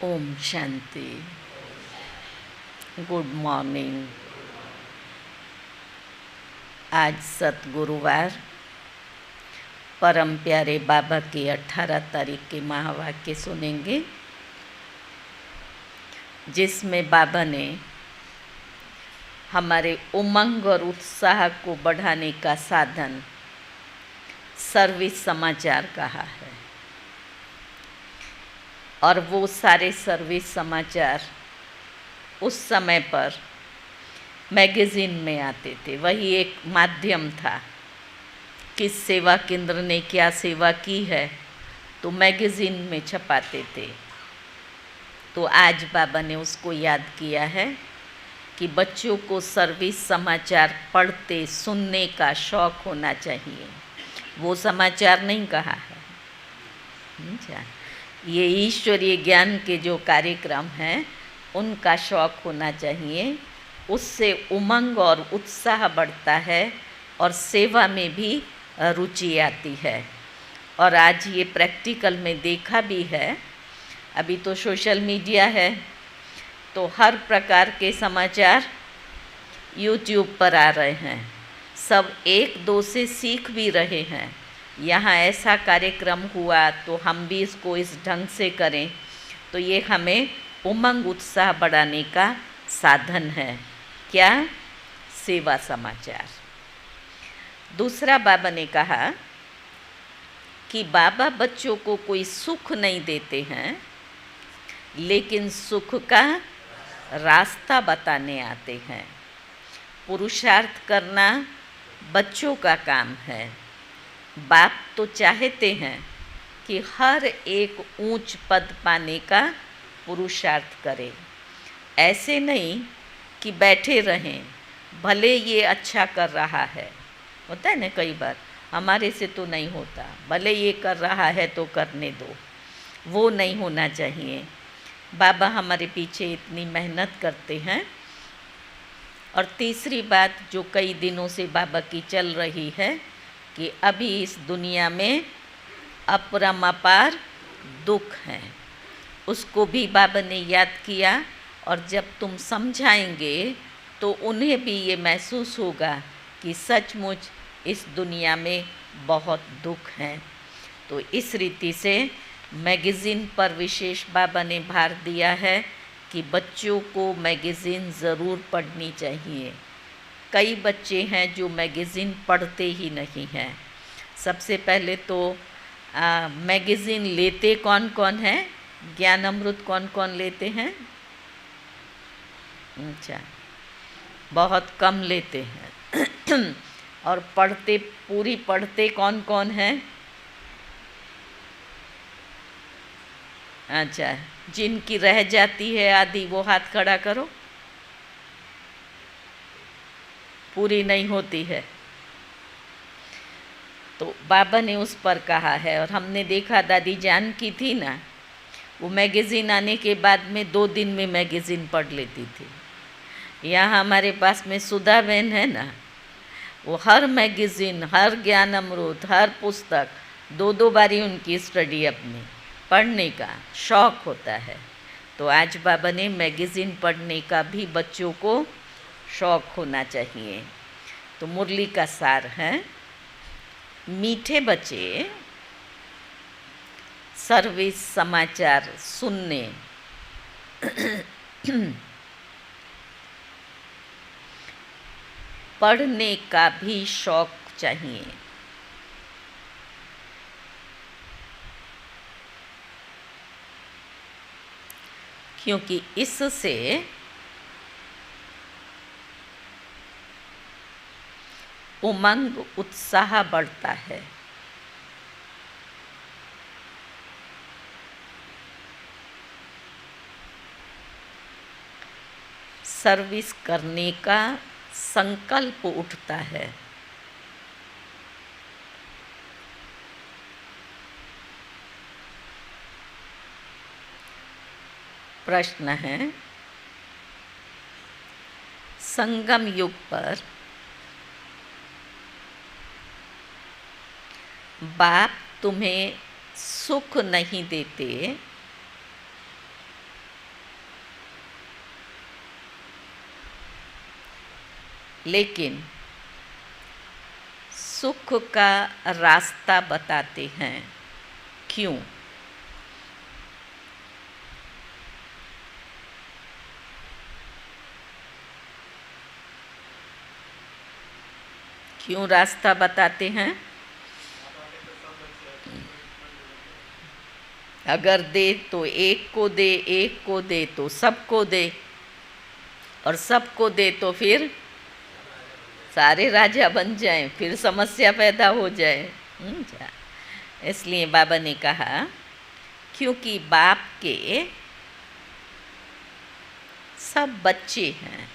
Om Shanti. Good morning. आज सतगुरुवार परम प्यारे बाबा की 18 तारीख के महावाक्य सुनेंगे, जिसमें बाबा ने हमारे उमंग और उत्साह को बढ़ाने का साधन सर्विस समाचार कहा है। और वो सारे सर्विस समाचार उस समय पर मैगज़ीन में आते थे। वही एक माध्यम था। किस सेवा केंद्र ने क्या सेवा की है तो मैगज़ीन में छपाते थे। तो आज बाबा ने उसको याद किया है कि बच्चों को सर्विस समाचार पढ़ते सुनने का शौक़ होना चाहिए। वो समाचार नहीं कहा है, ये ईश्वरीय ज्ञान के जो कार्यक्रम हैं उनका शौक़ होना चाहिए। उससे उमंग और उत्साह बढ़ता है और सेवा में भी रुचि आती है। और आज ये प्रैक्टिकल में देखा भी है। अभी तो सोशल मीडिया है तो हर प्रकार के समाचार यूट्यूब पर आ रहे हैं। सब एक दो से सीख भी रहे हैं। यहाँ ऐसा कार्यक्रम हुआ तो हम भी इसको इस ढंग से करें, तो ये हमें उमंग उत्साह बढ़ाने का साधन है। क्या? सेवा समाचार। दूसरा बाबा ने कहा कि बाबा बच्चों को कोई सुख नहीं देते हैं, लेकिन सुख का रास्ता बताने आते हैं। पुरुषार्थ करना बच्चों का काम है। बाप तो चाहते हैं कि हर एक ऊंच पद पाने का पुरुषार्थ करें। ऐसे नहीं कि बैठे रहें, भले ये अच्छा कर रहा है। होता है ना कई बार, हमारे से तो नहीं होता, भले ये कर रहा है तो करने दो। वो नहीं होना चाहिए। बाबा हमारे पीछे इतनी मेहनत करते हैं। और तीसरी बात जो कई दिनों से बाबा की चल रही है कि अभी इस दुनिया में अपरमापार दुख है, उसको भी बाबा ने याद किया। और जब तुम समझाएंगे तो उन्हें भी ये महसूस होगा कि सचमुच इस दुनिया में बहुत दुख है। तो इस रीति से मैगज़ीन पर विशेष बाबा ने भार दिया है कि बच्चों को मैगज़ीन ज़रूर पढ़नी चाहिए। कई बच्चे हैं जो मैगज़ीन पढ़ते ही नहीं हैं। सबसे पहले तो मैगज़ीन लेते कौन कौन है? ज्ञान अमृत कौन कौन लेते हैं? अच्छा, बहुत कम लेते हैं। और पढ़ते, पूरी पढ़ते कौन कौन है? अच्छा, जिनकी रह जाती है आधी वो हाथ खड़ा करो। पूरी नहीं होती है तो बाबा ने उस पर कहा है। और हमने देखा दादी जान की थी ना, वो मैगज़ीन आने के बाद में 2 दिन में मैगज़ीन पढ़ लेती थी। यहाँ हमारे पास में सुधा बहन है ना, वो हर मैगज़ीन, हर ज्ञान अमृत, हर पुस्तक 2-2 बारी उनकी स्टडी अपनी पढ़ने का शौक़ होता है। तो आज बाबा ने मैगज़ीन पढ़ने का भी बच्चों को शौक़ होना चाहिए। तो मुरली का सार है, मीठे बच्चे सर्विस समाचार सुनने पढ़ने का भी शौक़ चाहिए। क्योंकि इससे उमंग उत्साह बढ़ता है। सर्विस करने का संकल्प उठता है। प्रश्न है, संगम युग पर बाप तुम्हें सुख नहीं देते लेकिन सुख का रास्ता बताते हैं। क्यों? क्यों रास्ता बताते हैं? अगर दे तो एक को दे, एक को दे तो सबको दे, और सबको दे तो फिर सारे राजा बन जाएं, फिर समस्या पैदा हो जाए। इसलिए बाबा ने कहा, क्योंकि बाप के सब बच्चे हैं,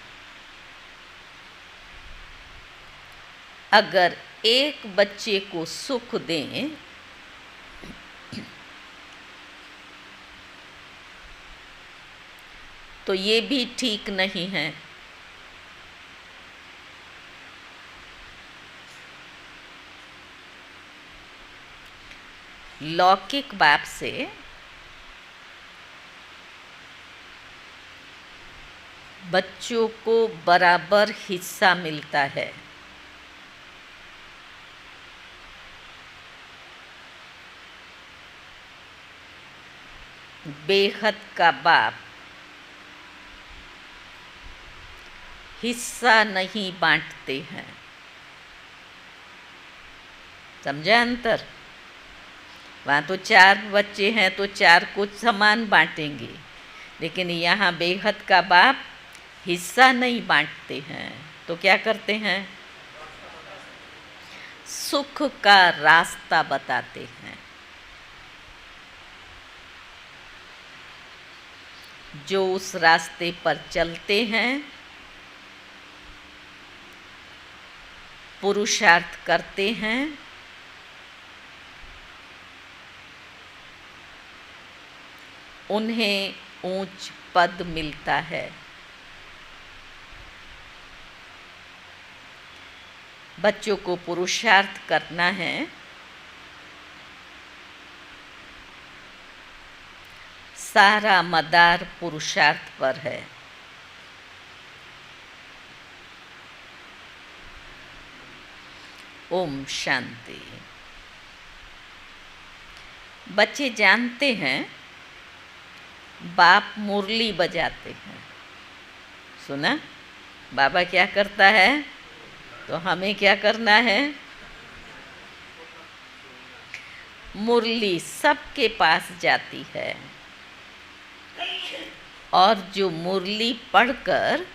अगर एक बच्चे को सुख दें तो ये भी ठीक नहीं है। लौकिक बाप से बच्चों को बराबर हिस्सा मिलता है। बेहद का बाप हिस्सा नहीं बांटते हैं। समझा अंतर? वहाँ तो 4 बच्चे हैं तो 4 को समान बांटेंगे, लेकिन यहाँ बेहद का बाप हिस्सा नहीं बांटते हैं। तो क्या करते हैं? सुख का रास्ता बताते हैं। जो उस रास्ते पर चलते हैं, पुरुषार्थ करते हैं, उन्हें ऊंच पद मिलता है। बच्चों को पुरुषार्थ करना है, सारा मदार पुरुषार्थ पर है। ओम शांति। बच्चे जानते हैं बाप मुरली बजाते हैं। सुना? बाबा क्या करता है, तो हमें क्या करना है? मुरली सबके पास जाती है, और जो मुरली पढ़कर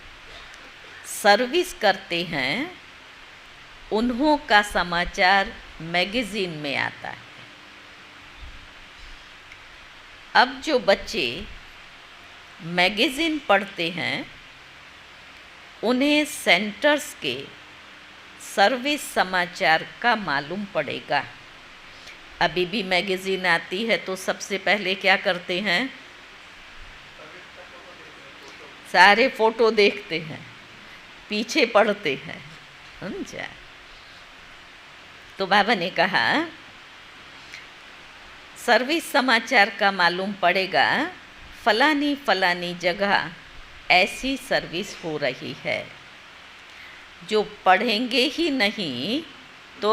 सर्विस करते हैं, उन्हों का समाचार मैगज़ीन में आता है। अब जो बच्चे मैगज़ीन पढ़ते हैं, उन्हें सेंटर्स के सर्विस समाचार का मालूम पड़ेगा। अभी भी मैगज़ीन आती है तो सबसे पहले क्या करते हैं? सारे फ़ोटो देखते हैं, पीछे पढ़ते हैं। समझा? तो बाबा ने कहा, सर्विस समाचार का मालूम पड़ेगा, फलानी फलानी जगह ऐसी सर्विस हो रही है। जो पढ़ेंगे ही नहीं तो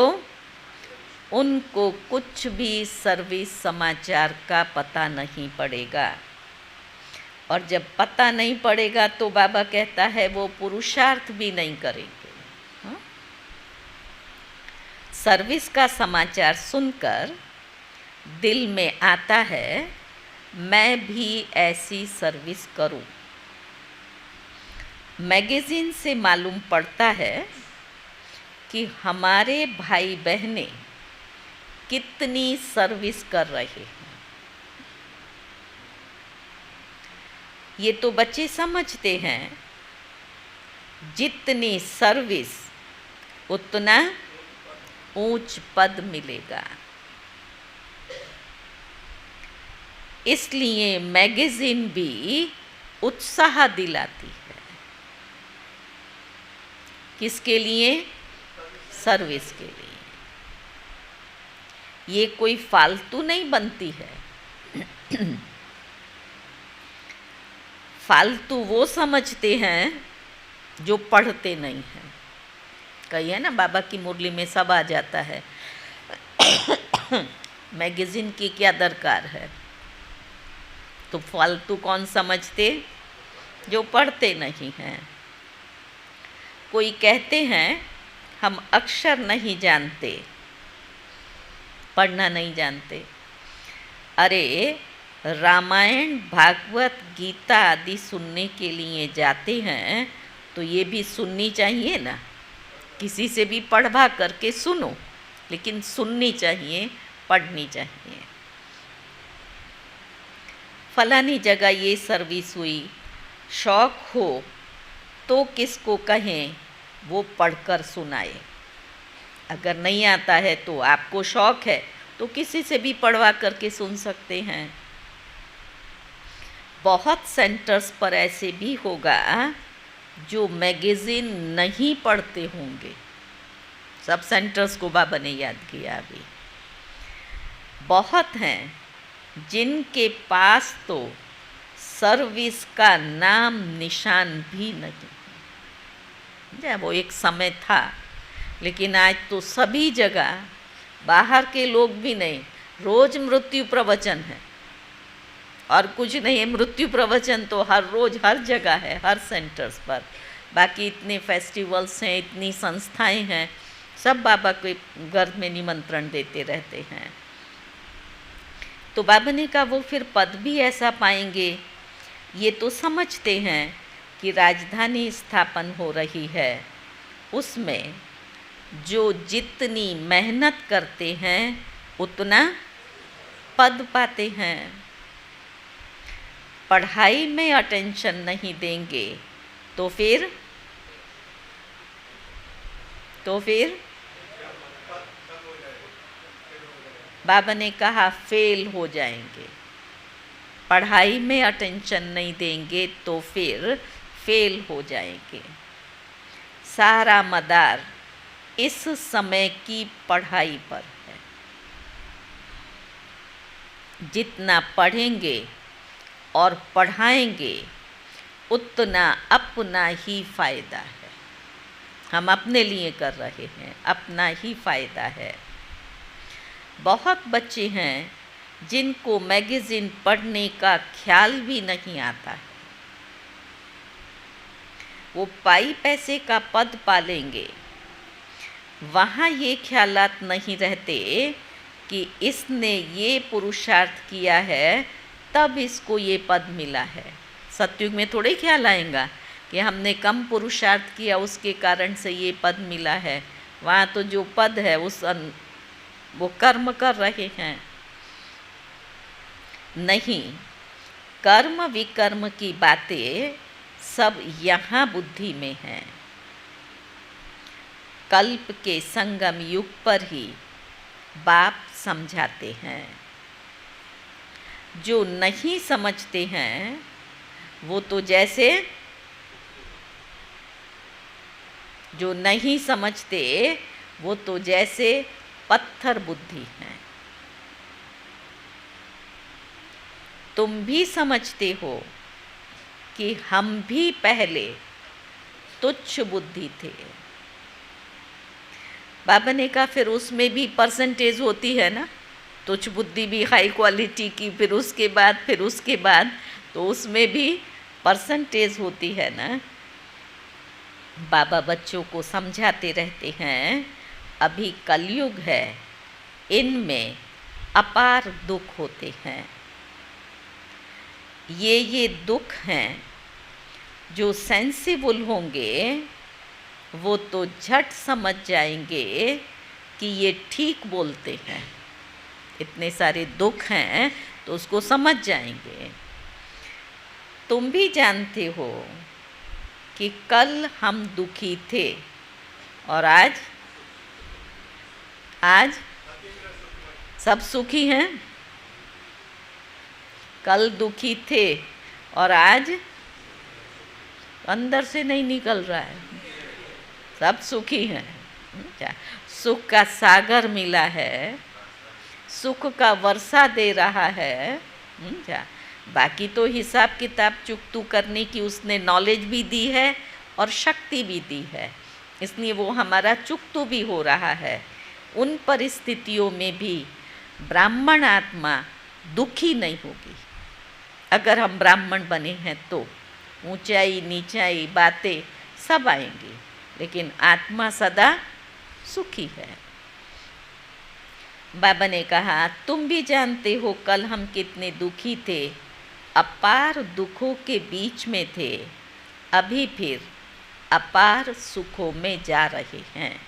उनको कुछ भी सर्विस समाचार का पता नहीं पड़ेगा, और जब पता नहीं पड़ेगा तो बाबा कहता है वो पुरुषार्थ भी नहीं करेंगे। हाँ? सर्विस का समाचार सुनकर दिल में आता है, मैं भी ऐसी सर्विस करूं। मैगज़ीन से मालूम पड़ता है कि हमारे भाई बहनें कितनी सर्विस कर रहे हैं। ये तो बच्चे समझते हैं, जितनी सर्विस उतना ऊंच पद मिलेगा। इसलिए मैगज़ीन भी उत्साह दिलाती है। किसके लिए? सर्विस के लिए। ये कोई फालतू नहीं बनती है। फालतू वो समझते हैं जो पढ़ते नहीं हैं। कही है ना, बाबा की मुरली में सब आ जाता है। मैगज़ीन की क्या दरकार है। तो फालतू कौन समझते, जो पढ़ते नहीं हैं। कोई कहते हैं हम अक्षर नहीं जानते, पढ़ना नहीं जानते। अरे रामायण, भागवत, गीता आदि सुनने के लिए जाते हैं तो ये भी सुननी चाहिए ना। किसी से भी पढ़वा करके सुनो, लेकिन सुननी चाहिए, पढ़नी चाहिए। फलानी जगह ये सर्विस हुई, शौक़ हो तो किसको कहें वो पढ़कर सुनाए। अगर नहीं आता है तो आपको शौक़ है तो किसी से भी पढ़वा करके सुन सकते हैं। बहुत सेंटर्स पर ऐसे भी होगा जो मैगज़ीन नहीं पढ़ते होंगे। सब सेंटर्स को बाबा ने याद किया अभी। बहुत हैं जिनके पास तो सर्विस का नाम निशान भी नहीं। वो एक समय था, लेकिन आज तो सभी जगह, बाहर के लोग भी नहीं, रोज़ मृत्यु प्रवचन है। और कुछ नहीं है, मृत्यु प्रवचन तो हर रोज़ हर जगह है, हर सेंटर्स पर। बाकी इतने फेस्टिवल्स हैं, इतनी संस्थाएं हैं, सब बाबा के घर में निमंत्रण देते रहते हैं। तो बाबा ने कहा वो फिर पद भी ऐसा पाएंगे। ये तो समझते हैं कि राजधानी स्थापन हो रही है, उसमें जो जितनी मेहनत करते हैं उतना पद पाते हैं। पढ़ाई में अटेंशन नहीं देंगे तो फिर बाबा ने कहा फेल हो जाएंगे। पढ़ाई में अटेंशन नहीं देंगे तो फिर फेल हो जाएंगे। सारा मदार इस समय की पढ़ाई पर है। जितना पढ़ेंगे और पढ़ाएंगे उतना अपना ही फ़ायदा है। हम अपने लिए कर रहे हैं, अपना ही फ़ायदा है। बहुत बच्चे हैं जिनको मैगज़ीन पढ़ने का ख्याल भी नहीं आता है। वो पाई पैसे का पद पालेंगे, वहाँ ये ख्यालात नहीं रहते कि इसने ये पुरुषार्थ किया है तब इसको ये पद मिला है। सतयुग में थोड़े ख्याल आएगा कि हमने कम पुरुषार्थ किया उसके कारण से ये पद मिला है। वहाँ तो जो पद है वो कर्म कर रहे हैं। नहीं, कर्म विकर्म की बातें सब यहाँ बुद्धि में हैं। कल्प के संगम युग पर ही बाप समझाते हैं। जो नहीं समझते हैं वो तो जैसे पत्थर बुद्धि हैं। तुम भी समझते हो कि हम भी पहले तुच्छ बुद्धि थे। बाबा ने कहा फिर उसमें भी परसेंटेज होती है ना, तुच्छ बुद्धि भी हाई क्वालिटी की, फिर उसके बाद तो उसमें भी परसेंटेज होती है ना। बाबा बच्चों को समझाते रहते हैं अभी कलयुग है, इनमें अपार दुख होते हैं। ये दुख हैं जो सेंसिबल होंगे वो तो झट समझ जाएंगे कि ये ठीक बोलते हैं। इतने सारे दुख हैं तो उसको समझ जाएंगे। तुम भी जानते हो कि कल हम दुखी थे और आज सब सुखी हैं। कल दुखी थे और आज अंदर से नहीं निकल रहा है, सब सुखी हैं। सुख का सागर मिला है, सुख का वर्षा दे रहा है। बाकी तो हिसाब किताब चुकतू करने की उसने नॉलेज भी दी है और शक्ति भी दी है। इसलिए वो हमारा चुकतू भी हो रहा है। उन परिस्थितियों में भी ब्राह्मण आत्मा दुखी नहीं होगी। अगर हम ब्राह्मण बने हैं तो ऊंचाई नीचाई बातें सब आएंगी, लेकिन आत्मा सदा सुखी है। बाबा ने कहा, तुम भी जानते हो कल हम कितने दुखी थे, अपार दुखों के बीच में थे, अभी फिर अपार सुखों में जा रहे हैं।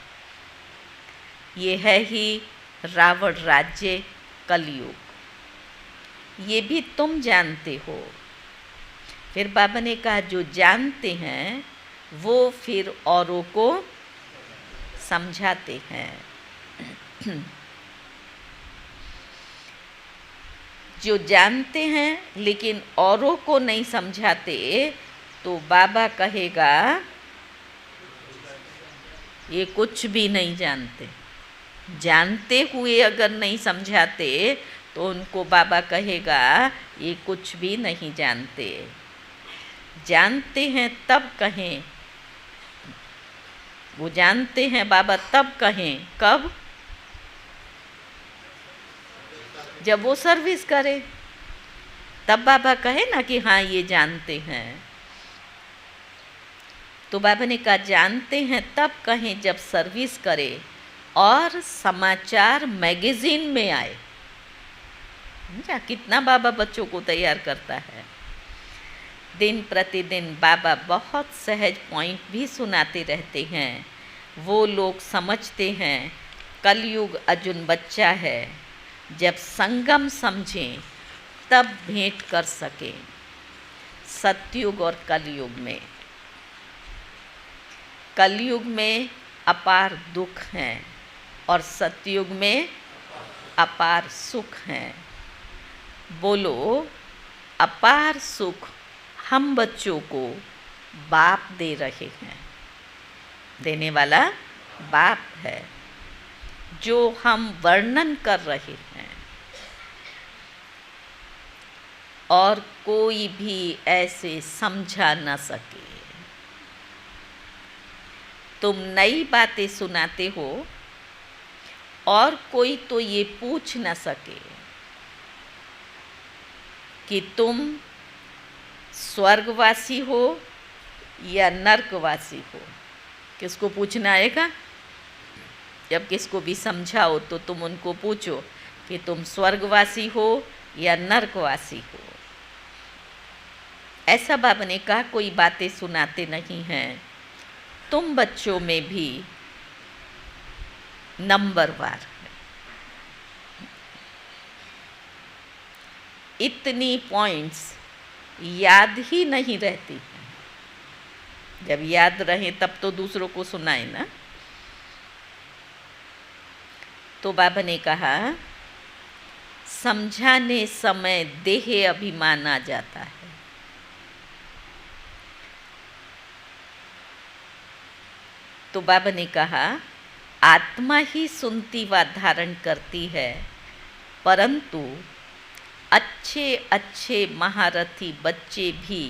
ये है ही रावण राज्य कलयुग, ये भी तुम जानते हो। फिर बाबा ने कहा, जो जानते हैं वो फिर औरों को समझाते हैं। जो जानते हैं लेकिन औरों को नहीं समझाते, तो बाबा कहेगा ये कुछ भी नहीं जानते। जानते हुए अगर नहीं समझाते तो उनको बाबा कहेगा ये कुछ भी नहीं जानते। जानते हैं तब कहें, वो जानते हैं बाबा तब कहें, कब? जब वो सर्विस करे, तब बाबा कहे ना कि हाँ ये जानते हैं। तो बाबा ने कहा, जानते हैं तब कहें जब सर्विस करे और समाचार मैगजीन में आए। कितना बाबा बच्चों को तैयार करता है। दिन प्रतिदिन बाबा बहुत सहज पॉइंट भी सुनाते रहते हैं। वो लोग समझते हैं कलयुग अर्जुन बच्चा है, जब संगम समझें तब भेंट कर सकें सतयुग और कलयुग में। कलयुग में अपार दुख हैं और सतयुग में अपार सुख हैं। बोलो, अपार सुख हम बच्चों को बाप दे रहे हैं। देने वाला बाप है, जो हम वर्णन कर रहे हैं। और कोई भी ऐसे समझा न सके। तुम नई बातें सुनाते हो और कोई तो ये पूछ न सके कि तुम स्वर्गवासी हो या नरकवासी हो। किसको पूछना आएगा? जब किसको भी समझाओ तो तुम उनको पूछो कि तुम स्वर्गवासी हो या नरकवासी हो। ऐसा बाबा ने कहा, कोई बातें सुनाते नहीं हैं। तुम बच्चों में भी नंबरवार है। इतनी पॉइंट्स याद ही नहीं रहती हैं। जब याद रहे तब तो दूसरों को सुनाए ना। तो बाबा ने कहा, समझाने समय देह अभिमान आ जाता है। तो बाबा ने कहा, आत्मा ही सुनती व धारण करती है, परंतु अच्छे अच्छे महारथी बच्चे भी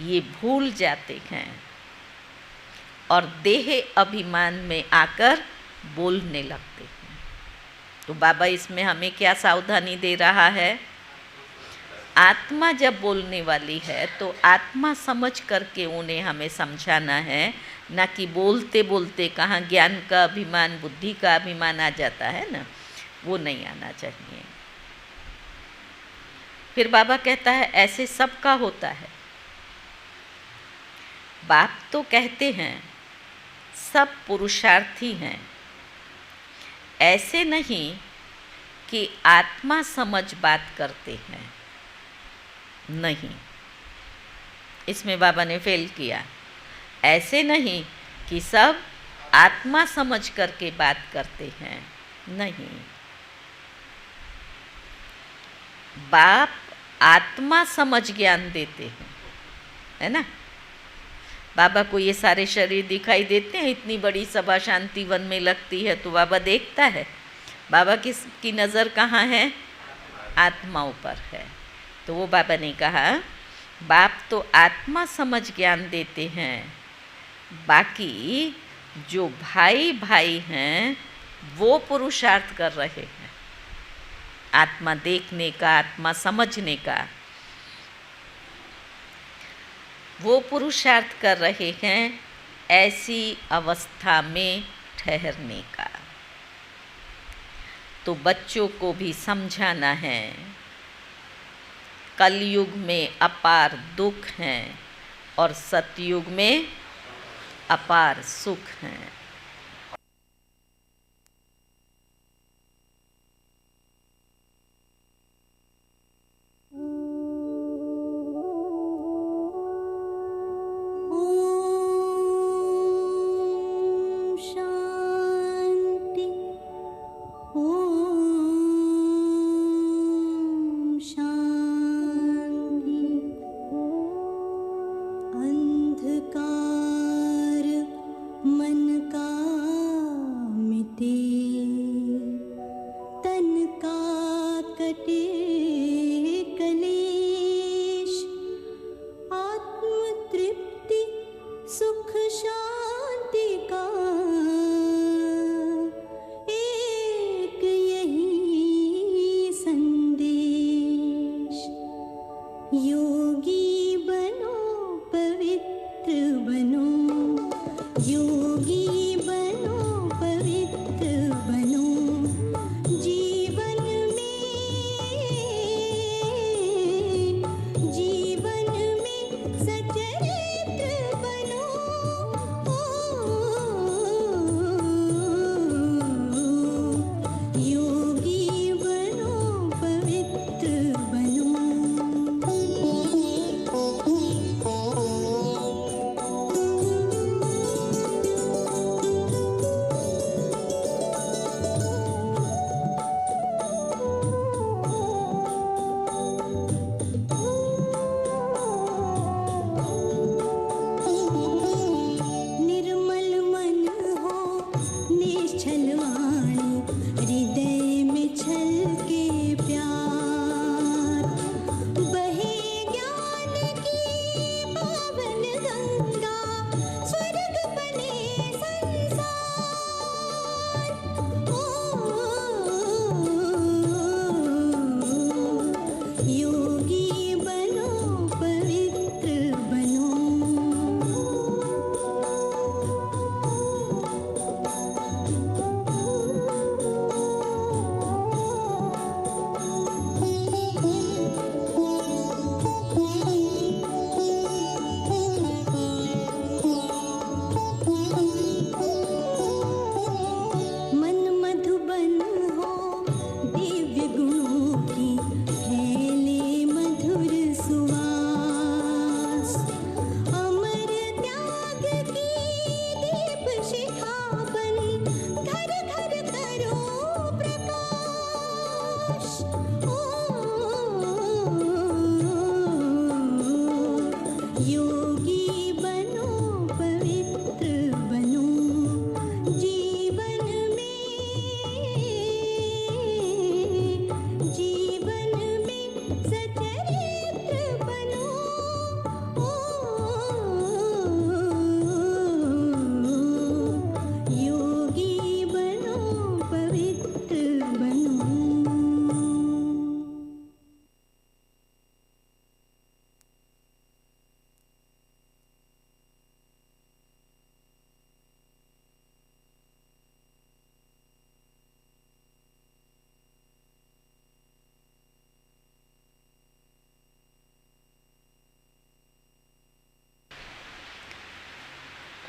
ये भूल जाते हैं और देह अभिमान में आकर बोलने लगते हैं। तो बाबा इसमें हमें क्या सावधानी दे रहा है? आत्मा जब बोलने वाली है तो आत्मा समझ करके उन्हें हमें समझाना है, ना कि बोलते बोलते कहाँ ज्ञान का अभिमान, बुद्धि का अभिमान आ जाता है ना, वो नहीं आना चाहिए। फिर बाबा कहता है, ऐसे सबका होता है। बाप तो कहते हैं सब पुरुषार्थी हैं, ऐसे नहीं कि आत्मा समझ बात करते हैं, नहीं, इसमें बाबा ने फेल किया। ऐसे नहीं कि सब आत्मा समझ करके बात करते हैं, नहीं। बाप आत्मा समझ ज्ञान देते हैं, है ना। बाबा को ये सारे शरीर दिखाई देते हैं, इतनी बड़ी सभा शांति वन में लगती है तो बाबा देखता है। बाबा की नज़र कहाँ है? आत्माओं पर है। तो वो बाबा ने कहा, बाप तो आत्मा समझ ज्ञान देते हैं, बाकी जो भाई भाई हैं वो पुरुषार्थ कर रहे हैं, आत्मा देखने का, आत्मा समझने का, वो पुरुषार्थ कर रहे हैं ऐसी अवस्था में ठहरने का। तो बच्चों को भी समझाना है, कलयुग में अपार दुख हैं और सतयुग में अपार सुख हैं।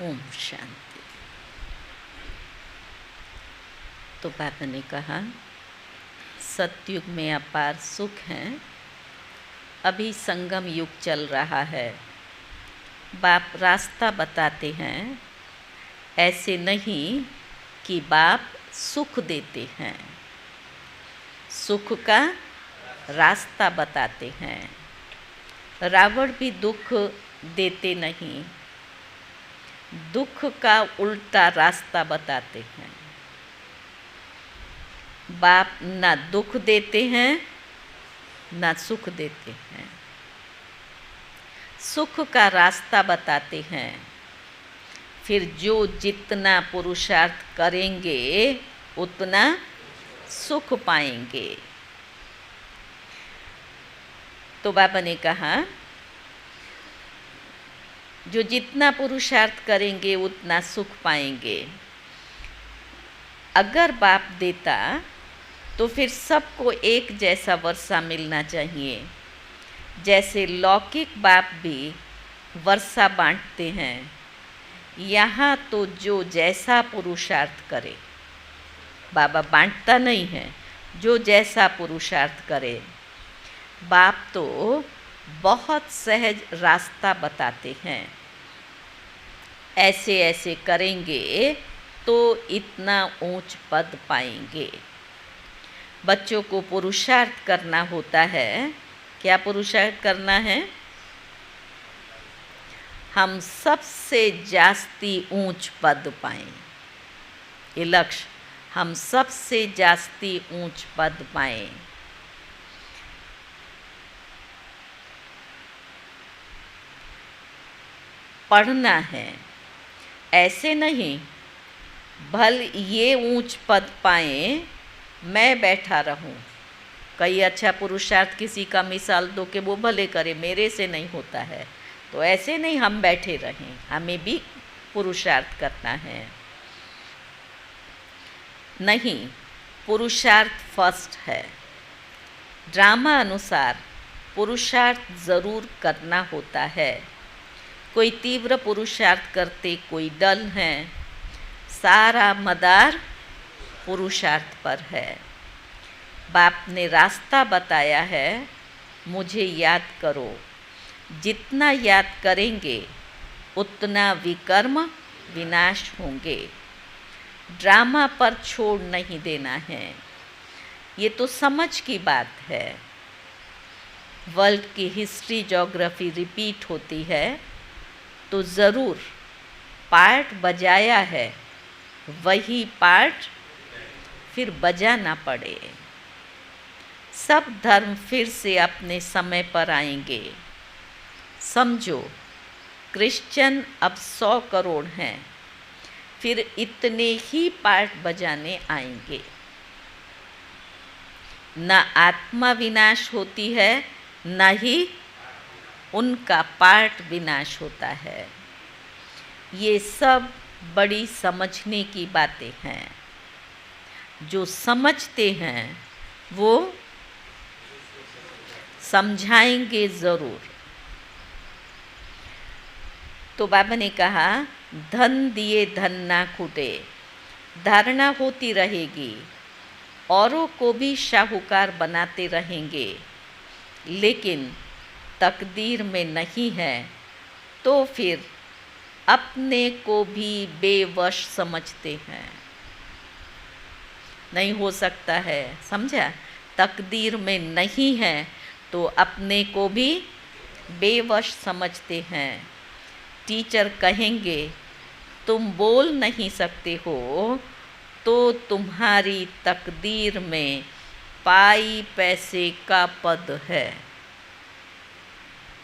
ओम शांति। तो बाबा ने कहा सतयुग में अपार सुख हैं, अभी संगम युग चल रहा है। बाप रास्ता बताते हैं, ऐसे नहीं कि बाप सुख देते हैं, सुख का रास्ता बताते हैं। रावण भी दुख देते नहीं, दुख का उल्टा रास्ता बताते हैं। बाप ना दुख देते हैं ना सुख देते हैं, सुख का रास्ता बताते हैं। फिर जो जितना पुरुषार्थ करेंगे उतना सुख पाएंगे। तो बाबा ने कहा जो जितना पुरुषार्थ करेंगे उतना सुख पाएंगे। अगर बाप देता तो फिर सबको एक जैसा वर्षा मिलना चाहिए। जैसे लौकिक बाप भी वर्षा बांटते हैं, यहाँ तो जो जैसा पुरुषार्थ करे, बाबा बांटता नहीं है, जो जैसा पुरुषार्थ करे। बाप तो बहुत सहज रास्ता बताते हैं, ऐसे ऐसे करेंगे तो इतना ऊंच पद पाएंगे। बच्चों को पुरुषार्थ करना होता है। क्या पुरुषार्थ करना है? हम सबसे जास्ती ऊंच पद पाएं। ये लक्ष्य, हम सबसे जास्ती ऊंच पद पाएं। पढ़ना है, ऐसे नहीं भल ये ऊंच पद पाएं मैं बैठा रहूं। कई अच्छा पुरुषार्थ किसी का मिसाल दो कि वो भले करे, मेरे से नहीं होता है, तो ऐसे नहीं हम बैठे रहें, हमें भी पुरुषार्थ करना है। नहीं, पुरुषार्थ फर्स्ट है। ड्रामा अनुसार पुरुषार्थ ज़रूर करना होता है। कोई तीव्र पुरुषार्थ करते, कोई डल हैं, सारा मदार पुरुषार्थ पर है। बाप ने रास्ता बताया है, मुझे याद करो। जितना याद करेंगे उतना विकर्म विनाश होंगे। ड्रामा पर छोड़ नहीं देना है। ये तो समझ की बात है। वर्ल्ड की हिस्ट्री ज्योग्राफी रिपीट होती है तो ज़रूर पार्ट बजाया है, वही पार्ट फिर बजाना पड़े। सब धर्म फिर से अपने समय पर आएंगे। समझो, क्रिश्चियन अब 100 करोड़ हैं, फिर इतने ही पार्ट बजाने आएंगे। न आत्मा विनाश होती है, न ही उनका पार्ट विनाश होता है। ये सब बड़ी समझने की बातें हैं। जो समझते हैं वो समझाएंगे ज़रूर। तो बाबा ने कहा, धन दिए धन ना खूटे। धारणा होती रहेगी, औरों को भी शाहूकार बनाते रहेंगे, लेकिन तकदीर में नहीं है तो फिर अपने को भी बेवश समझते हैं। नहीं हो सकता है, समझा? तकदीर में नहीं है तो अपने को भी बेवश समझते हैं। टीचर कहेंगे तुम बोल नहीं सकते हो तो तुम्हारी तकदीर में पाई पैसे का पद है।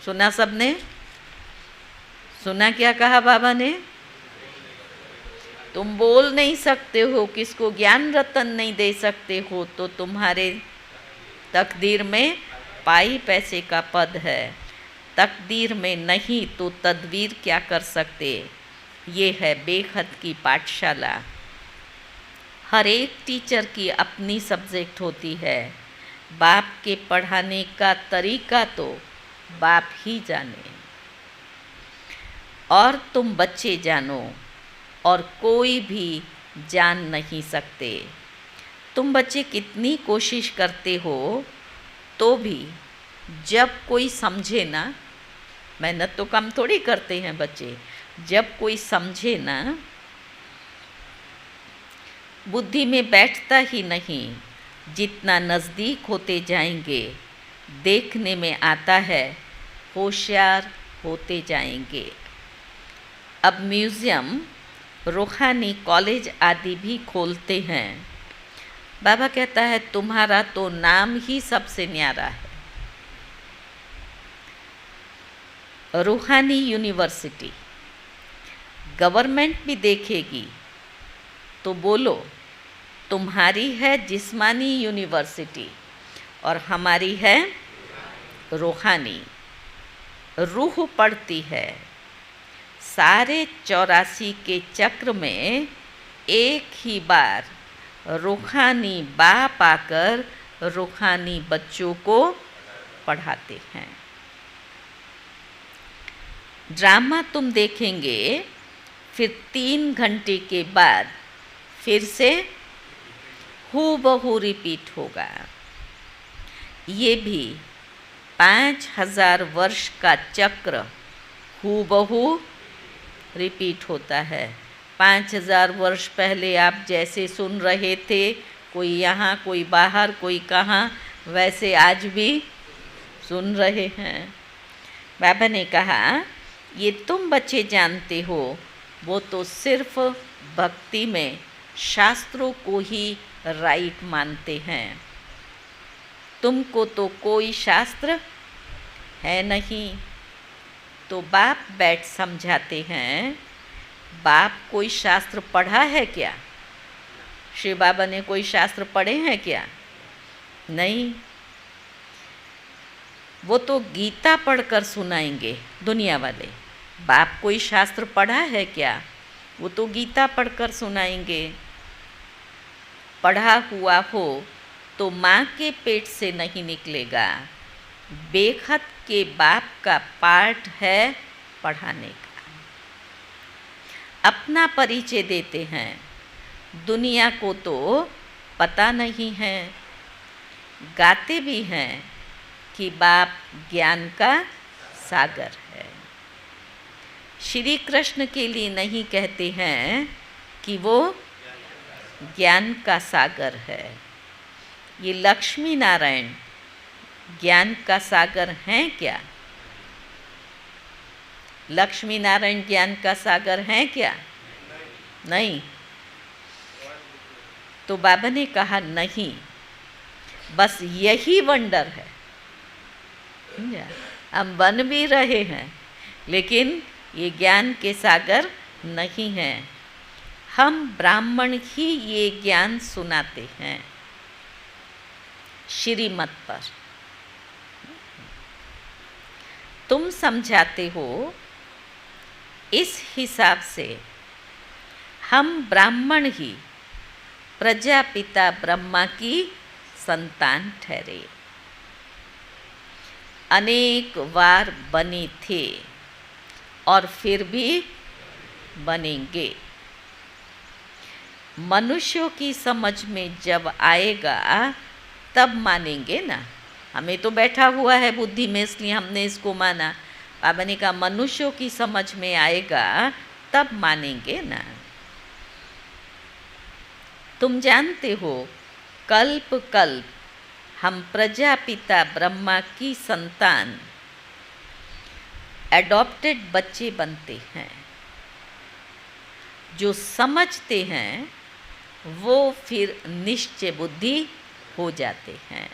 सुना सबने? सुना क्या कहा बाबा ने? तुम बोल नहीं सकते हो, किसको ज्ञान रतन नहीं दे सकते हो, तो तुम्हारे तकदीर में पाई पैसे का पद है। तकदीर में नहीं तो तदवीर क्या कर सकते। ये है बेहद की पाठशाला। हर एक टीचर की अपनी सब्जेक्ट होती है। बाप के पढ़ाने का तरीका तो बाप ही जाने, और तुम बच्चे जानो, और कोई भी जान नहीं सकते। तुम बच्चे कितनी कोशिश करते हो तो भी जब कोई समझे ना, मेहनत तो कम थोड़ी करते हैं बच्चे, जब कोई समझे ना, बुद्धि में बैठता ही नहीं। जितना नज़दीक होते जाएंगे देखने में आता है होशियार होते जाएंगे। अब म्यूज़ियम, रूहानी कॉलेज आदि भी खोलते हैं। बाबा कहता है तुम्हारा तो नाम ही सबसे न्यारा है। रूहानी यूनिवर्सिटी, गवर्नमेंट भी देखेगी तो बोलो, तुम्हारी है जिस्मानी यूनिवर्सिटी और हमारी है रूहानी। रूह पढ़ती है, सारे 84 के चक्र में एक ही बार रूहानी बाप आकर रूहानी बच्चों को पढ़ाते हैं। ड्रामा तुम देखेंगे, फिर 3 घंटे के बाद फिर से हूबहू रिपीट होगा। ये भी 5000 वर्ष का चक्र हूबहू रिपीट होता है। 5000 वर्ष पहले आप जैसे सुन रहे थे, कोई यहाँ कोई बाहर कोई कहाँ, वैसे आज भी सुन रहे हैं। बाबा ने कहा, ये तुम बच्चे जानते हो, वो तो सिर्फ भक्ति में शास्त्रों को ही राइट मानते हैं। तुमको तो कोई शास्त्र है नहीं। तो बाप बैठ समझाते हैं, बाप कोई शास्त्र पढ़ा है क्या? श्री बाबा ने कोई शास्त्र पढ़े हैं क्या? नहीं। वो तो गीता पढ़कर सुनाएंगे दुनिया वाले। बाप कोई शास्त्र पढ़ा है क्या? वो तो गीता पढ़कर सुनाएंगे। पढ़ा हुआ हो तो माँ के पेट से नहीं निकलेगा। बेखत के बाप का पार्ट है पढ़ाने का। अपना परिचय देते हैं, दुनिया को तो पता नहीं है। गाते भी हैं कि बाप ज्ञान का सागर है। श्री कृष्ण के लिए नहीं कहते हैं कि वो ज्ञान का सागर है। ये लक्ष्मी नारायण ज्ञान का सागर हैं क्या? लक्ष्मी नारायण ज्ञान का सागर हैं क्या? नहीं। तो बाबा ने कहा नहीं, बस यही वंडर है। हम बन भी रहे हैं, लेकिन ये ज्ञान के सागर नहीं हैं। हम ब्राह्मण ही ये ज्ञान सुनाते हैं श्रीमत पर। तुम समझाते हो, इस हिसाब से हम ब्राह्मण ही प्रजापिता ब्रह्मा की संतान ठहरे। अनेक बार बने थे और फिर भी बनेंगे। मनुष्यों की समझ में जब आएगा तब मानेंगे ना। हमें तो बैठा हुआ है बुद्धि में, इसलिए हमने इसको माना। बाबा ने कहा मनुष्यों की समझ में आएगा तब मानेंगे ना। तुम जानते हो, कल्प कल्प हम प्रजापिता ब्रह्मा की संतान एडॉप्टेड बच्चे बनते हैं। जो समझते हैं वो फिर निश्चय बुद्धि हो जाते हैं।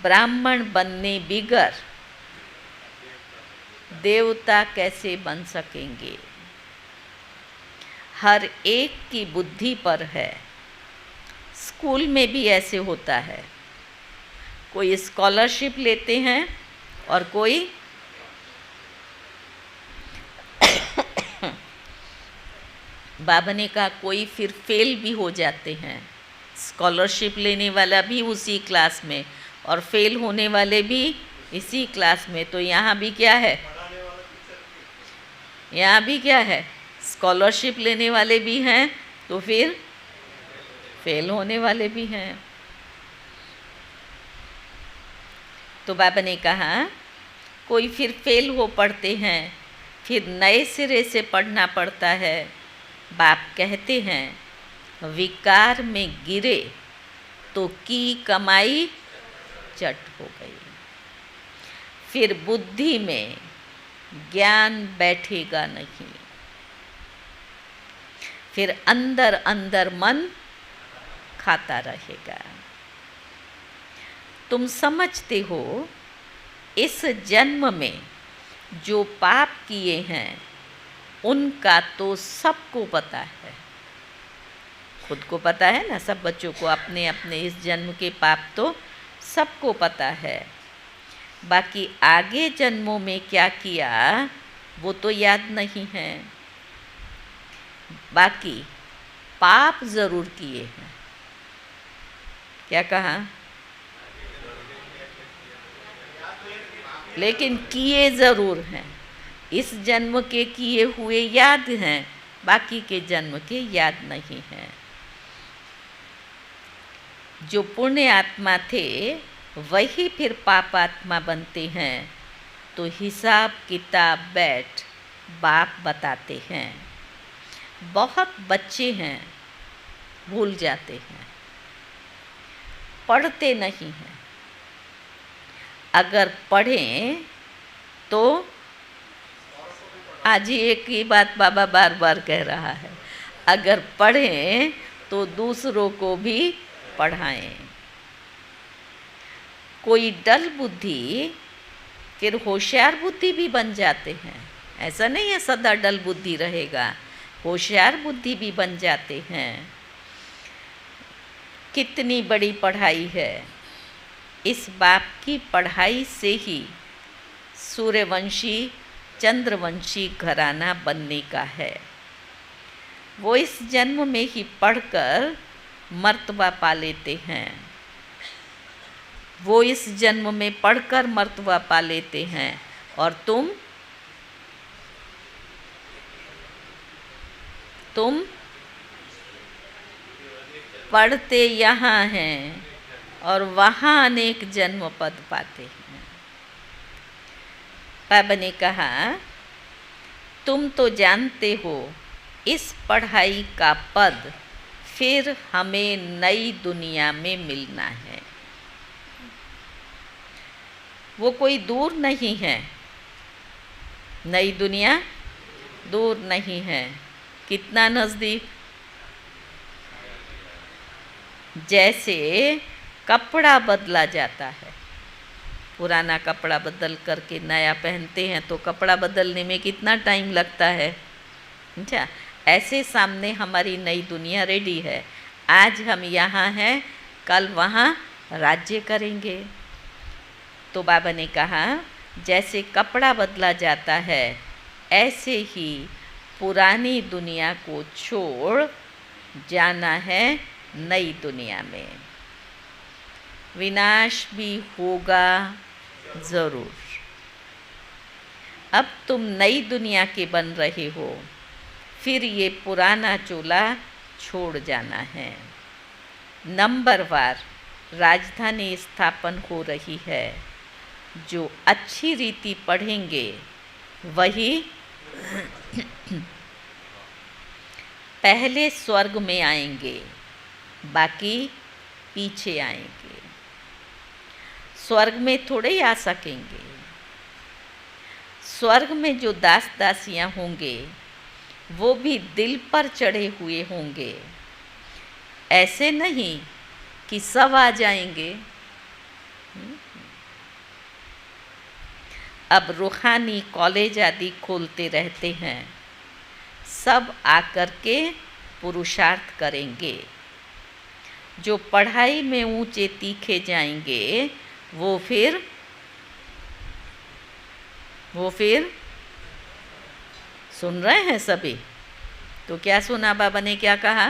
ब्राह्मण बनने बिगर देवता कैसे बन सकेंगे? हर एक की बुद्धि पर है। स्कूल में भी ऐसे होता है, कोई स्कॉलरशिप लेते हैं और कोई बाबा ने कहा कोई फिर फेल भी हो जाते हैं। स्कॉलरशिप लेने वाला भी उसी क्लास में और फेल होने वाले भी इसी क्लास में। तो यहाँ भी क्या है? यहाँ भी क्या है? स्कॉलरशिप लेने वाले भी हैं तो फिर फेल होने वाले भी हैं। तो बाबा ने कहा कोई फिर फेल हो पढ़ते हैं, फिर नए सिरे से पढ़ना पड़ता है। बाप कहते हैं विकार में गिरे तो की कमाई चट हो गई। फिर बुद्धि में ज्ञान बैठेगा नहीं। फिर अंदर अंदर मन खाता रहेगा। तुम समझते हो, इस जन्म में जो पाप किए हैं उनका तो सबको पता है, खुद को पता है ना, सब बच्चों को अपने अपने इस जन्म के पाप तो सबको पता है। बाकी आगे जन्मों में क्या किया वो तो याद नहीं है। बाकी पाप ज़रूर किए हैं। क्या कहा? लेकिन किए ज़रूर हैं। इस जन्म के किए हुए याद हैं, बाकी के जन्म के याद नहीं हैं। जो पुण्य आत्मा थे वही फिर पाप आत्मा बनते हैं। तो हिसाब किताब बैठ बाप बताते हैं। बहुत बच्चे हैं भूल जाते हैं, पढ़ते नहीं हैं। अगर पढ़ें तो आज ही एक ही बात बाबा बार बार कह रहा है, अगर पढ़ें तो दूसरों को भी पढ़ाएं। कोई डल बुद्धि फिर होशियार बुद्धि भी बन जाते हैं। ऐसा नहीं है सदा डल बुद्धि रहेगा, होशियार बुद्धि भी बन जाते हैं। कितनी बड़ी पढ़ाई है। इस बाप की पढ़ाई से ही सूर्यवंशी चंद्रवंशी घराना बनने का है। वो इस जन्म में ही पढ़कर मर्तबा पा लेते हैं। वो इस जन्म में पढ़कर मर्तबा पा लेते हैं। और तुम पढ़ते यहाँ हैं और वहाँ अनेक जन्म पद पाते हैं। बाबा ने कहा तुम तो जानते हो इस पढ़ाई का पद फिर हमें नई दुनिया में मिलना है। वो कोई दूर नहीं है, नई दुनिया दूर नहीं है। कितना नज़दीक। जैसे कपड़ा बदला जाता है, पुराना कपड़ा बदल करके नया पहनते हैं तो कपड़ा बदलने में कितना टाइम लगता है। अच्छा, ऐसे सामने हमारी नई दुनिया रेडी है। आज हम यहाँ हैं, कल वहाँ राज्य करेंगे। तो बाबा ने कहा जैसे कपड़ा बदला जाता है ऐसे ही पुरानी दुनिया को छोड़ जाना है नई दुनिया में। विनाश भी होगा ज़रूर। अब तुम नई दुनिया के बन रहे हो, फिर ये पुराना चोला छोड़ जाना है। नंबरवार राजधानी स्थापन हो रही है। जो अच्छी रीति पढ़ेंगे वही पहले स्वर्ग में आएंगे, बाकी पीछे आएंगे। स्वर्ग में थोड़े ही आ सकेंगे। स्वर्ग में जो दास दासियां होंगे वो भी दिल पर चढ़े हुए होंगे। ऐसे नहीं कि सब आ जाएंगे। अब रूहानी कॉलेज आदि खोलते रहते हैं, सब आकर के पुरुषार्थ करेंगे। जो पढ़ाई में ऊंचे तीखे जाएंगे वो फिर सुन रहे हैं सभी? तो क्या सुना बाबा ने क्या कहा?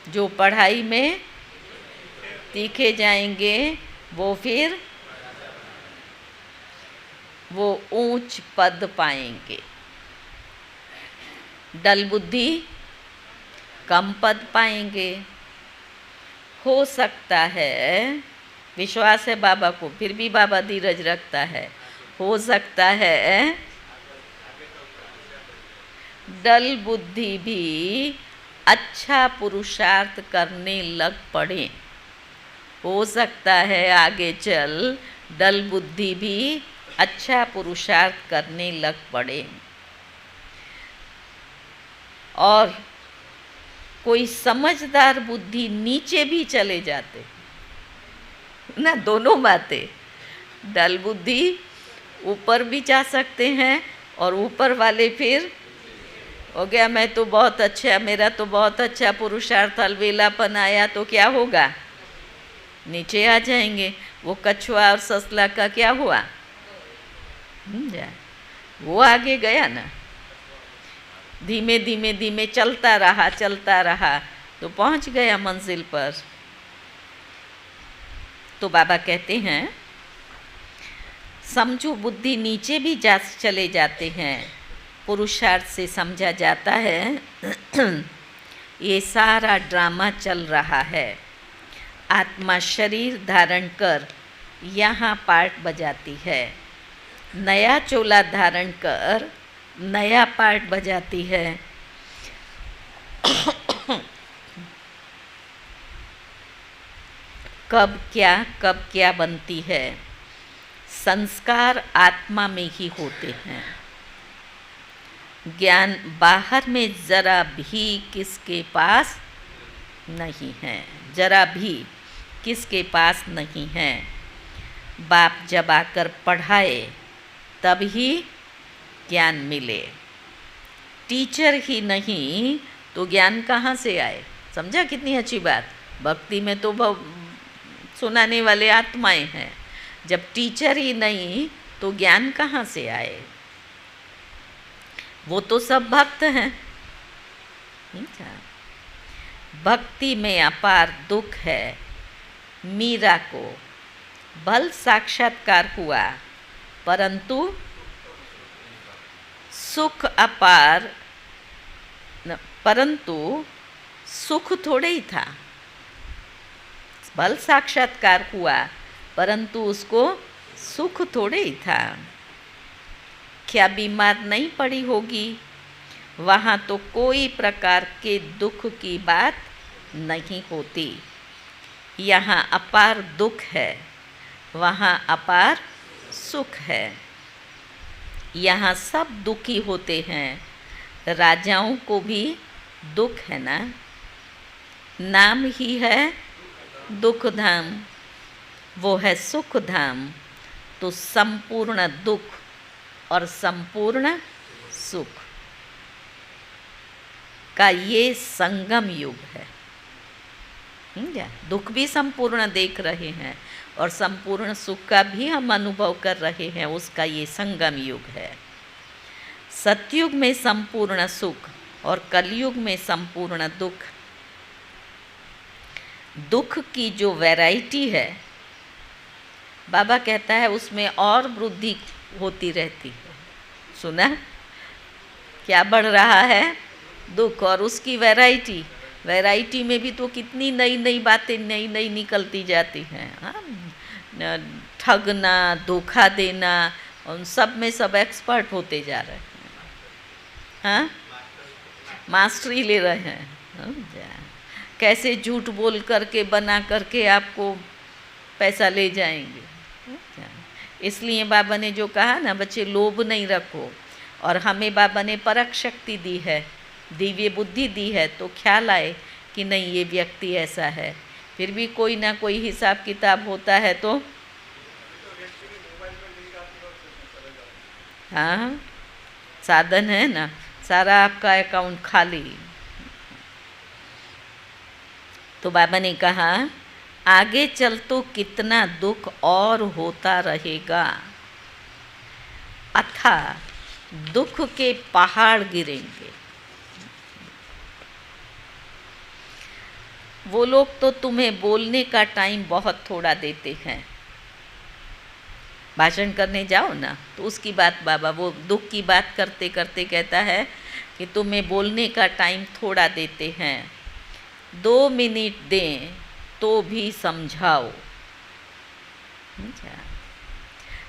जो पढ़ाई में तीखे जाएंगे वो ऊंच पद पाएंगे। डल बुद्धि कम पद पाएंगे। हो सकता है, विश्वास है बाबा को, फिर भी बाबा धीरज रखता है, हो सकता है डल बुद्धि भी अच्छा पुरुषार्थ करने लग पड़े। हो सकता है आगे चल डल बुद्धि भी अच्छा पुरुषार्थ करने लग पड़े। और कोई समझदार बुद्धि नीचे भी चले जाते ना। दोनों बातें, डल बुद्धि ऊपर भी जा सकते हैं और ऊपर वाले फिर हो गया मैं तो बहुत अच्छा, मेरा तो बहुत अच्छा पुरुषार्थ अलबेलापन आया, तो क्या होगा, नीचे आ जाएंगे। वो कछुआ और ससला का क्या हुआ, वो आगे गया ना, धीमे धीमे धीमे चलता रहा तो पहुंच गया मंजिल पर। तो बाबा कहते हैं समझू बुद्धि नीचे भी चले जाते हैं, पुरुषार्थ से समझा जाता है ये सारा ड्रामा चल रहा है। आत्मा शरीर धारण कर यहाँ पार्ट बजाती है, नया चोला धारण कर नया पार्ट बजाती है। कब क्या बनती है, संस्कार आत्मा में ही होते हैं। ज्ञान बाहर में जरा भी किसके पास नहीं है, जरा भी किसके पास नहीं है। बाप जब आकर पढ़ाए तब ही ज्ञान मिले, टीचर ही नहीं तो ज्ञान कहाँ से आए। समझा कितनी अच्छी बात। भक्ति में तो सुनाने वाले आत्माएं हैं, जब टीचर ही नहीं तो ज्ञान कहाँ से आए। वो तो सब भक्त हैं। भक्ति में अपार दुख है, मीरा को बल साक्षात्कार हुआ परंतु सुख अपार, परंतु सुख थोड़े ही था। बल साक्षात्कार हुआ परंतु उसको सुख थोड़े ही था। क्या बीमार नहीं पड़ी होगी, वहाँ तो कोई प्रकार के दुख की बात नहीं होती। यहाँ अपार दुख है, वहाँ अपार सुख है। यहाँ सब दुखी होते हैं। राजाओं को भी दुख है ना, नाम ही है दुख धाम, वो है सुख धाम। तो संपूर्ण दुख और संपूर्ण सुख का ये संगम युग है। दुख भी संपूर्ण देख रहे हैं और संपूर्ण सुख का भी हम अनुभव कर रहे हैं, उसका ये संगम युग है। सतयुग में संपूर्ण सुख और कलयुग में संपूर्ण दुख। दुख की जो वैरायटी है, बाबा कहता है उसमें और वृद्धि होती रहती है। सुना क्या बढ़ रहा है, दुख और उसकी वैरायटी। वैरायटी में भी तो कितनी नई नई बातें नई नई निकलती जाती हैं। हाँ, ठगना, धोखा देना, उन सब में सब एक्सपर्ट होते जा रहे हैं। हाँ, मास्टरी ले रहे हैं। कैसे झूठ बोल करके बना करके आपको पैसा ले जाएंगे। इसलिए बाबा ने जो कहा ना, बच्चे लोभ नहीं रखो। और हमें बाबा ने परख शक्ति दी है, दिव्य बुद्धि दी है, तो ख्याल आए कि नहीं ये व्यक्ति ऐसा है। फिर भी कोई ना कोई हिसाब किताब होता है तो हाँ, साधन है ना, सारा आपका अकाउंट खाली। तो बाबा ने कहा आगे चल तो कितना दुख और होता रहेगा, अथा दुख के पहाड़ गिरेंगे। वो लोग तो तुम्हें बोलने का टाइम बहुत थोड़ा देते हैं। भाषण करने जाओ ना तो उसकी बात बाबा वो दुख की बात करते करते कहता है कि तुम्हें बोलने का टाइम थोड़ा देते हैं, 2 मिनट दें तो भी समझाओ।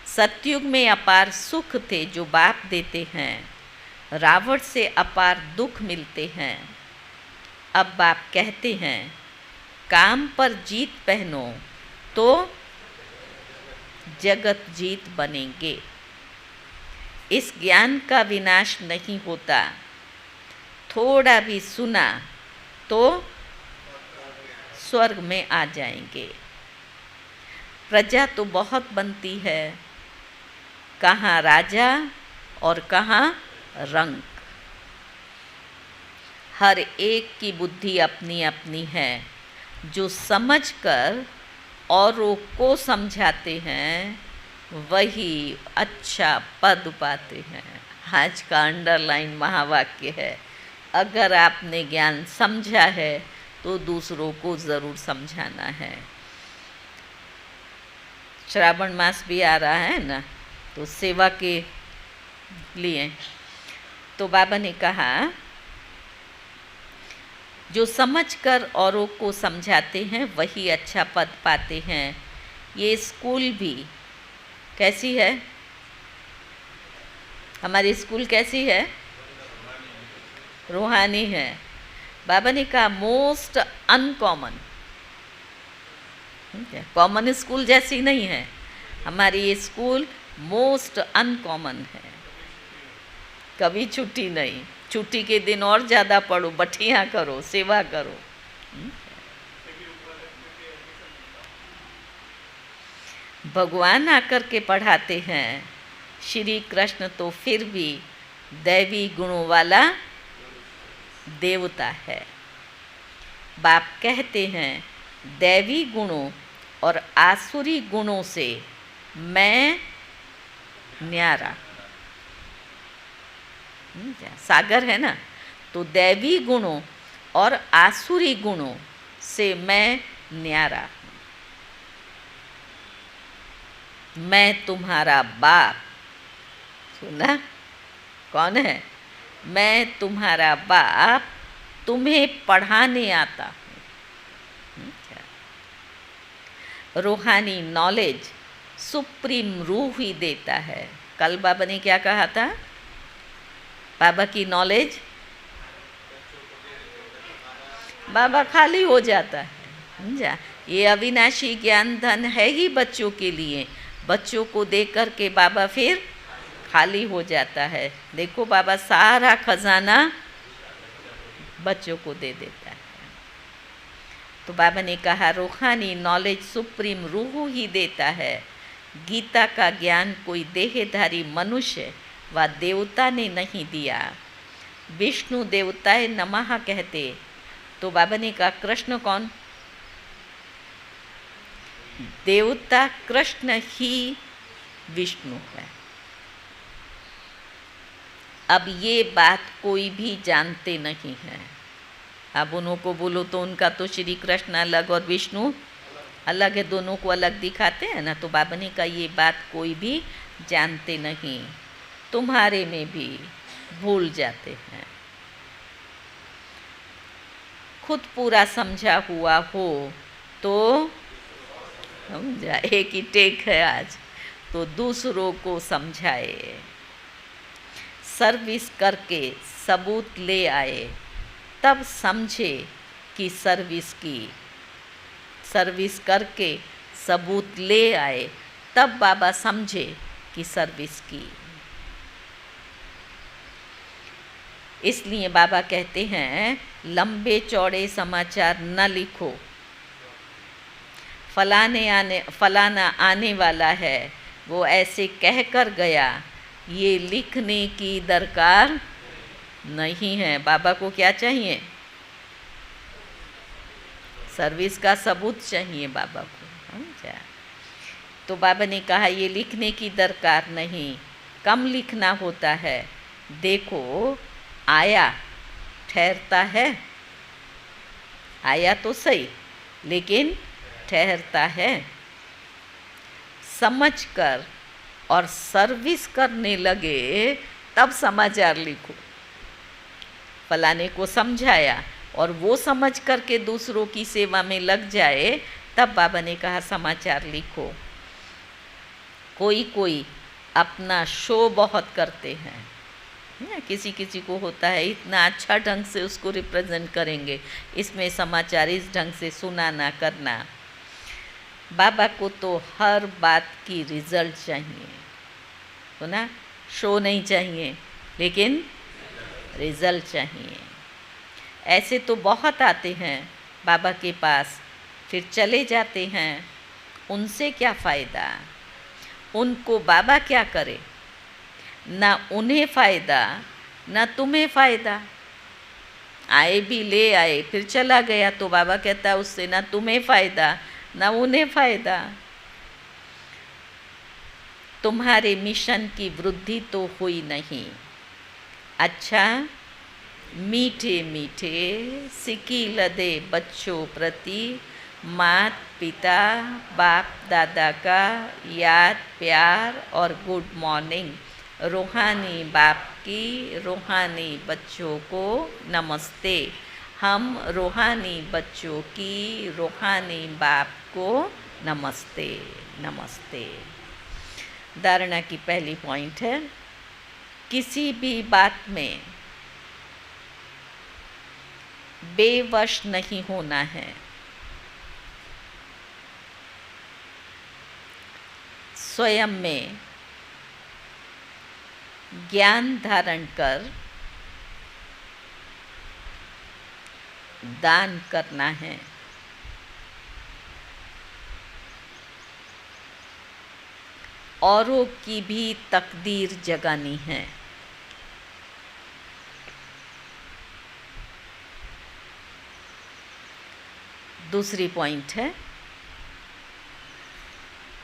सतयुग में अपार सुख थे जो बाप देते हैं, रावण से अपार दुख मिलते हैं। अब बाप कहते हैं काम पर जीत पहनो तो जगत जीत बनेंगे। इस ज्ञान का विनाश नहीं होता, थोड़ा भी सुना तो स्वर्ग में आ जाएंगे। प्रजा तो बहुत बनती है, कहाँ राजा और कहाँ रंग। हर एक की बुद्धि अपनी अपनी है। जो समझकर औरों को समझाते हैं वही अच्छा पद पाते हैं। आज का अंडरलाइन महावाक्य है, अगर आपने ज्ञान समझा है तो दूसरों को ज़रूर समझाना है। श्रावण मास भी आ रहा है ना, तो सेवा के लिए तो बाबा ने कहा जो समझकर औरों को समझाते हैं वही अच्छा पद पाते हैं। ये स्कूल भी कैसी है, हमारी स्कूल कैसी है, रूहानी है। बाबा ने कहा मोस्ट अनकॉमन, कॉमन स्कूल जैसी नहीं है हमारी ये स्कूल, मोस्ट अनकॉमन है। कभी छुट्टी नहीं, छुट्टी के दिन और ज़्यादा पढ़ो, बठियाँ करो, सेवा करो। भगवान आकर के पढ़ाते हैं। श्री कृष्ण तो फिर भी दैवी गुणों वाला देवता है। बाप कहते हैं दैवी गुणों और आसुरी गुणों से मैं न्यारा। सागर है ना, तो दैवी गुणों और आसुरी गुणों से मैं न्यारा। मैं तुम्हारा बाप, सुना कौन है, मैं तुम्हारा बाप, तुम्हें पढ़ाने आता हूँ। रूहानी नॉलेज सुप्रीम रूह ही देता है। कल बाबा ने क्या कहा था, बाबा की नॉलेज बाबा खाली हो जाता है, समझा। ये अविनाशी ज्ञान धन है ही बच्चों के लिए, बच्चों को दे कर के बाबा फिर खाली हो जाता है। देखो बाबा सारा खजाना बच्चों को दे देता है। तो बाबा ने कहा रूहानी नॉलेज सुप्रीम रूह ही देता है। गीता का ज्ञान कोई देहधारी मनुष्य व देवता ने नहीं दिया। विष्णु देवताए नमः कहते, तो बाबा ने कहा कृष्ण कौन, देवता कृष्ण ही विष्णु है। अब ये बात कोई भी जानते नहीं है। अब उन्हों को बोलो तो उनका तो श्री कृष्ण अलग और विष्णु अलग है, दोनों को अलग दिखाते हैं ना। तो बाबा ने कहा ये बात कोई भी जानते नहीं, तुम्हारे में भी भूल जाते हैं। खुद पूरा समझा हुआ हो तो समझा, एक ही टेक है आज, तो दूसरों को समझाए। सर्विस करके सबूत ले आए तब समझे कि सर्विस की, सर्विस करके सबूत ले आए तब बाबा समझे कि सर्विस की। इसलिए बाबा कहते हैं लंबे चौड़े समाचार न लिखो, फलाना आने वाला है वो ऐसे कह कर गया, ये लिखने की दरकार नहीं है। बाबा को क्या चाहिए, सर्विस का सबूत चाहिए बाबा को, समझा। तो बाबा ने कहा ये लिखने की दरकार नहीं, कम लिखना होता है। देखो आया ठहरता है, आया तो सही लेकिन ठहरता है। समझकर और सर्विस करने लगे तब समाचार लिखो। फलाने को समझाया और वो समझ करके दूसरों की सेवा में लग जाए तब बाबा ने कहा समाचार लिखो। कोई कोई अपना शो बहुत करते हैं, किसी किसी को होता है इतना अच्छा ढंग से उसको रिप्रेजेंट करेंगे, इसमें समाचार इस ढंग से सुनाना करना। बाबा को तो हर बात की रिजल्ट चाहिए, तो ना शो नहीं चाहिए लेकिन रिजल्ट चाहिए। ऐसे तो बहुत आते हैं बाबा के पास फिर चले जाते हैं, उनसे क्या फ़ायदा, उनको बाबा क्या करे। ना उन्हें फ़ायदा ना तुम्हें फ़ायदा। आए भी ले आए फिर चला गया, तो बाबा कहता है उससे ना तुम्हें फ़ायदा ना उन्हें फ़ायदा। तुम्हारे मिशन की वृद्धि तो हुई नहीं। अच्छा, मीठे मीठे सिकी लदे बच्चों प्रति मात पिता बाप दादा का याद प्यार और गुड मॉर्निंग। रूहानी बाप की रूहानी बच्चों को नमस्ते। हम रूहानी बच्चों की रूहानी बाप को नमस्ते नमस्ते। धारणा की पहली पॉइंट है, किसी भी बात में बेवश नहीं होना है। स्वयं में ज्ञान धारण कर दान करना है। औरों की भी तकदीर जगानी है। दूसरी पॉइंट है,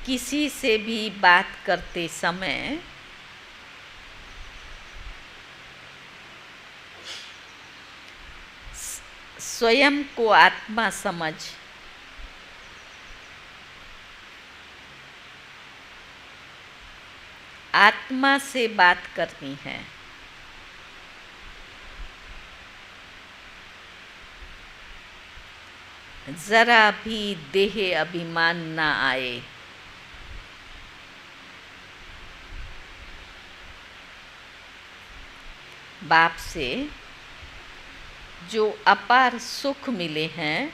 किसी से भी बात करते समय स्वयं को आत्मा समझ आत्मा से बात करनी है। जरा भी देह अभिमान ना आए। बाप से जो अपार सुख मिले हैं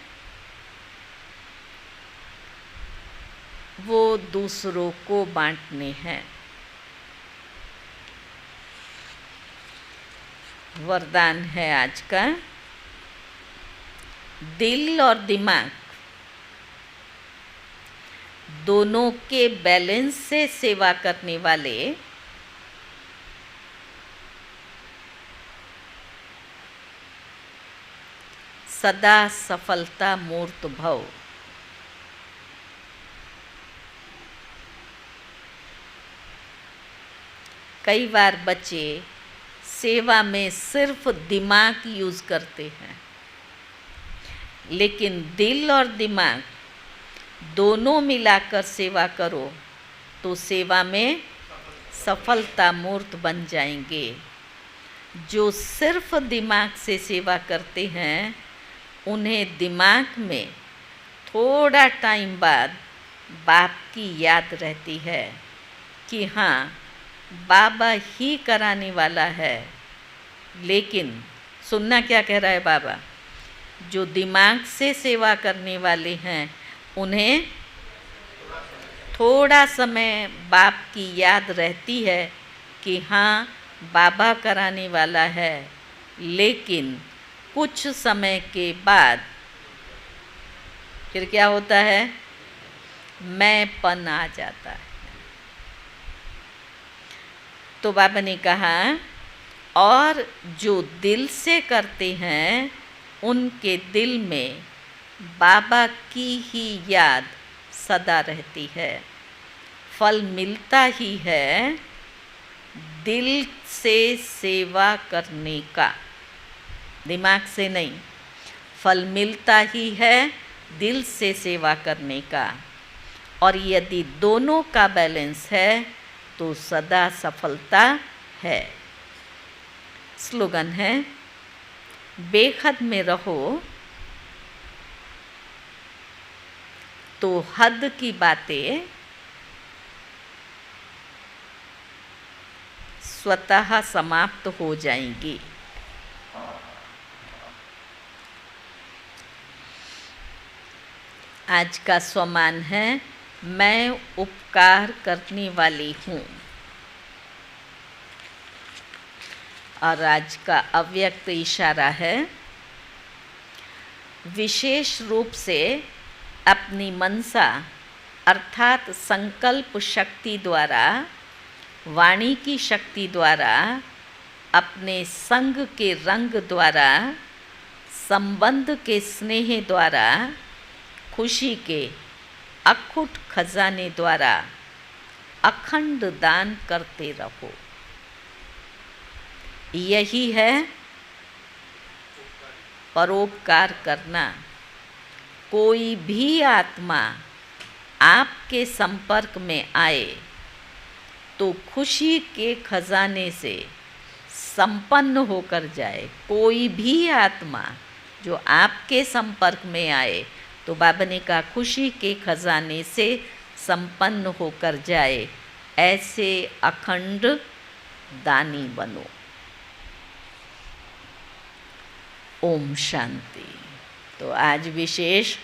वो दूसरों को बांटने हैं। वरदान है आज का, दिल और दिमाग दोनों के बैलेंस से सेवा करने वाले सदा सफलता मूर्त भव। कई बार बच्चे सेवा में सिर्फ दिमाग यूज़ करते हैं, लेकिन दिल और दिमाग दोनों मिलाकर सेवा करो तो सेवा में सफलता मूर्त बन जाएंगे। जो सिर्फ दिमाग से सेवा करते हैं उन्हें दिमाग में थोड़ा टाइम बाद बाप की याद रहती है कि हाँ बाबा ही कराने वाला है। लेकिन सुनना क्या कह रहा है बाबा, जो दिमाग से सेवा करने वाले हैं उन्हें थोड़ा समय बाप की याद रहती है कि हाँ बाबा कराने वाला है, लेकिन कुछ समय के बाद फिर क्या होता है, मैंपन आ जाता है। तो बाबा ने कहा और जो दिल से करते हैं उनके दिल में बाबा की ही याद सदा रहती है। फल मिलता ही है दिल से सेवा करने का, दिमाग से नहीं। फल मिलता ही है दिल से सेवा करने का, और यदि दोनों का बैलेंस है तो सदा सफलता है। स्लोगन है, बेहद में रहो तो हद की बातें स्वतः समाप्त हो जाएंगी। आज का स्वमान है, मैं उपकार करने वाली हूँ। और आज का अव्यक्त इशारा है, विशेष रूप से अपनी मनसा अर्थात संकल्प शक्ति द्वारा वाणी की शक्ति द्वारा, अपने संग के रंग द्वारा, संबंध के स्नेह द्वारा, खुशी के अखुट खजाने द्वारा अखंड दान करते रहो। यही है परोपकार करना। कोई भी आत्मा आपके संपर्क में आए तो खुशी के खजाने से संपन्न होकर जाए। कोई भी आत्मा जो आपके संपर्क में आए तो बाबा ने कहा खुशी के खजाने से संपन्न होकर जाए। ऐसे अखंड दानी बनो। ओम शांति। तो आज विशेष